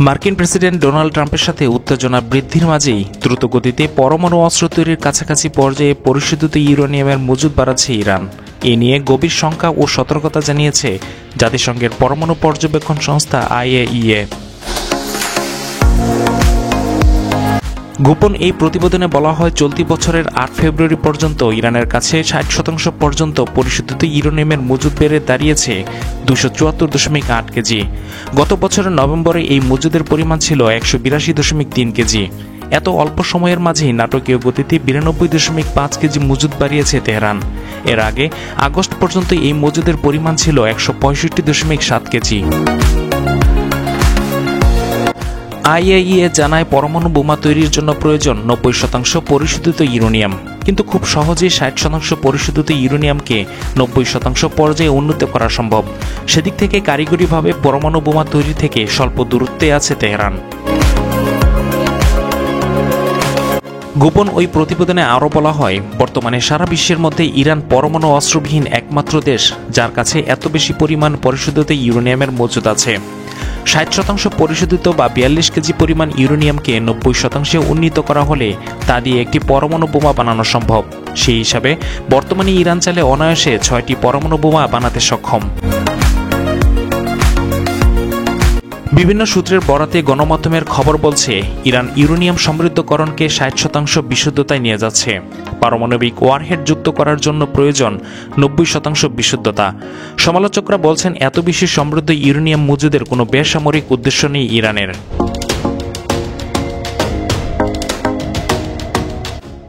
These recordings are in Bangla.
মার্কিন প্রেসিডেন্ট ডোনাল্ড ট্রাম্পের সাথে উত্তেজনা বৃদ্ধির মাঝেই দ্রুতগতিতে পরমাণু অস্ত্র তৈরির কাছাকাছি পর্যায়ে পরিশোধিত ইউরেনিয়ামের মজুদ বাড়াচ্ছে ইরান। এ নিয়ে গভীর শঙ্কা ও সতর্কতা জানিয়েছে জাতিসংঘের পরমাণু পর্যবেক্ষণ সংস্থা IAEA। গোপন এই প্রতিবেদনে বলা হয়, চলতি বছরের ৮ ফেব্রুয়ারি পর্যন্ত ইরানের কাছে ৬০% পর্যন্ত পরিশোধিত ইউরেনিয়ামের মজুদ বেড়ে দাঁড়িয়েছে ২৭৪.৮ কেজি। গত বছরের নভেম্বরে এই মজুদের পরিমাণ ছিল ১৮২.৩ কেজি। এত অল্প সময়ের মাঝেই নাটকীয় গতিতে ৯২.৫ কেজি মজুদ বাড়িয়েছে তেহরান। এর আগে আগস্ট পর্যন্ত এই মজুদের পরিমাণ ছিল ১৬৫.৭ কেজি। IAEA জানায়, পরমাণু বোমা তৈরির জন্য প্রয়োজন ৯০% পরিশোধিত ইউরেনিয়াম, কিন্তু খুব সহজেই ৬০% পরিশোধিত ইউরেনিয়ামকে ৯০% পর্যায়ে উন্নীত করা সম্ভব। সেদিক থেকে কারিগরিভাবে পরমাণু বোমা তৈরি থেকে স্বল্প দূরত্বে আছে তেহরান। গোপন ওই প্রতিবেদনে আরও বলা হয়, বর্তমানে সারা বিশ্বের মধ্যে ইরান পরমাণু অস্ত্রবিহীন একমাত্র দেশ যার কাছে এত বেশি পরিমাণ পরিশোধিত ইউরেনিয়ামের মজুদ আছে। ৬০% পরিশোধিত বা ৪২ কেজি পরিমাণ ইউরেনিয়ামকে ৯০% উন্নীত করা হলে তা দিয়ে একটি পরমাণু বোমা বানানো সম্ভব। সেই হিসাবে বর্তমানে ইরান চাইলে অনায়াসে ৬টি পরমাণু বোমা বানাতে সক্ষম। বিভিন্ন সূত্রের বরাতে গণমাধ্যমের খবর বলছে, ইরান ইউরেনিয়াম সমৃদ্ধকরণকে ৬০% বিশুদ্ধতায় নিয়ে যাচ্ছে। পারমাণবিক ওয়ারহেড যুক্ত করার জন্য প্রয়োজন ৯০% বিশুদ্ধতা। সমালোচকরা বলছেন, এত বেশি সমৃদ্ধ ইউরেনিয়াম মজুদের কোনো বেসামরিক উদ্দেশ্য নেই ইরানের।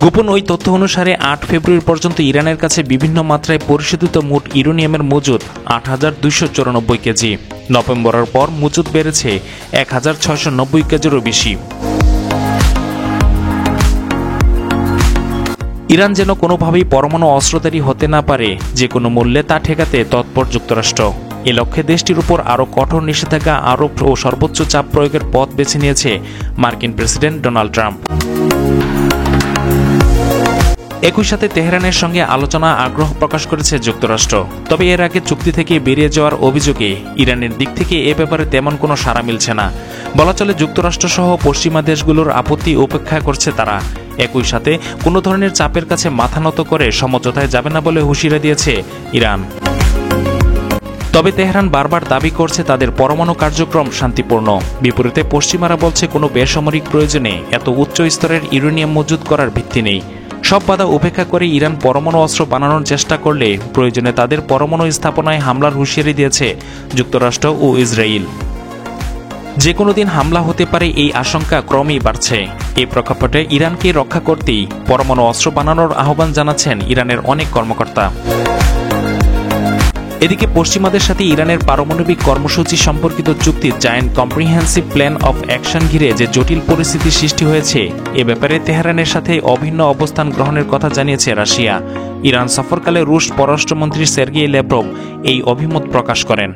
গোপন ওই তথ্য অনুসারে ৮ ফেব্রুয়ারি পর্যন্ত ইরানের কাছে বিভিন্ন মাত্রায় পরিশোধিত মোট ইউরেনিয়ামের মজুদ ৮,২৯৪ কেজি। নভেম্বরের পর মজুদ বেড়েছে ১,৬৯০ কেজিরও বেশি। ইরান যেন কোনোভাবেই পরমাণু অস্ত্রধারী হতে না পারে, যে কোনো মূল্যে তা ঠেকাতে তৎপর যুক্তরাষ্ট্র। এ লক্ষ্যে দেশটির উপর আরও কঠোর নিষেধাজ্ঞা আরোপ ও সর্বোচ্চ চাপ প্রয়োগের পথ বেছে নিয়েছে মার্কিন প্রেসিডেন্ট ডোনাল্ড ট্রাম্প। একই সাথে তেহরানের সঙ্গে আলোচনা আগ্রহ প্রকাশ করেছে যুক্তরাষ্ট্র। তবে এর আগে চুক্তি থেকে বেরিয়ে যাওয়ার অভিযোগে ইরানের দিক থেকে এ ব্যাপারে তেমন কোনো সাড়া মিলছে না। বলা চলে, যুক্তরাষ্ট্রসহ পশ্চিমা দেশগুলোর আপত্তি উপেক্ষা করছে তারা। একই সাথে কোনো ধরনের চাপের কাছে মাথা নত করে সমঝোতায় যাবে না বলে হুঁশিয়ারি দিয়েছে ইরান। তবে তেহরান বারবার দাবি করছে তাদের পরমাণু কার্যক্রম শান্তিপূর্ণ। বিপরীতে পশ্চিমারা বলছে, কোনো বেসামরিক প্রয়োজনে এত উচ্চ স্তরের ইউরেনিয়াম মজুদ করার ভিত্তি নেই। সব বাধা উপেক্ষা করে ইরান পরমাণু অস্ত্র বানানোর চেষ্টা করলে প্রয়োজনে তাদের পরমাণু স্থাপনায় হামলার হুঁশিয়ারি দিয়েছে যুক্তরাষ্ট্র ও ইসরায়েল। যে কোনো দিন হামলা হতে পারে, এই আশঙ্কা ক্রমেই বাড়ছে। এই প্রেক্ষাপটে ইরানকে রক্ষা করতেই পরমাণু অস্ত্র বানানোর আহ্বান জানাচ্ছেন ইরানের অনেক কর্মকর্তা। এদিকে পশ্চিমাদের সাথে ইরানের পারমাণবিক কর্মসূচি সম্পর্কিত চুক্তি joint comprehensive plan of action ঘিরে যে জটিল পরিস্থিতি সৃষ্টি হয়েছে, এ ব্যাপারে তেহরানের সাথে অভিন্ন অবস্থান গ্রহণের কথা জানিয়েছে রাশিয়া। ইরান সফরকালে রুশ পররাষ্ট্রমন্ত্রী সের্গেই ল্যাভরভ এই অভিমত প্রকাশ করেন।